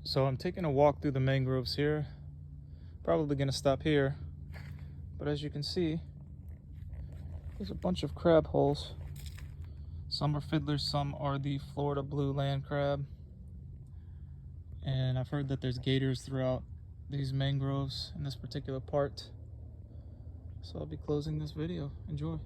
So I'm taking a walk through the mangroves here. Probably gonna stop here, but as you can see, there's a bunch of crab holes. Some are fiddlers, some are the Florida blue land crab. And I've heard that there's gators throughout these mangroves in this particular part. So I'll be closing this video. Enjoy.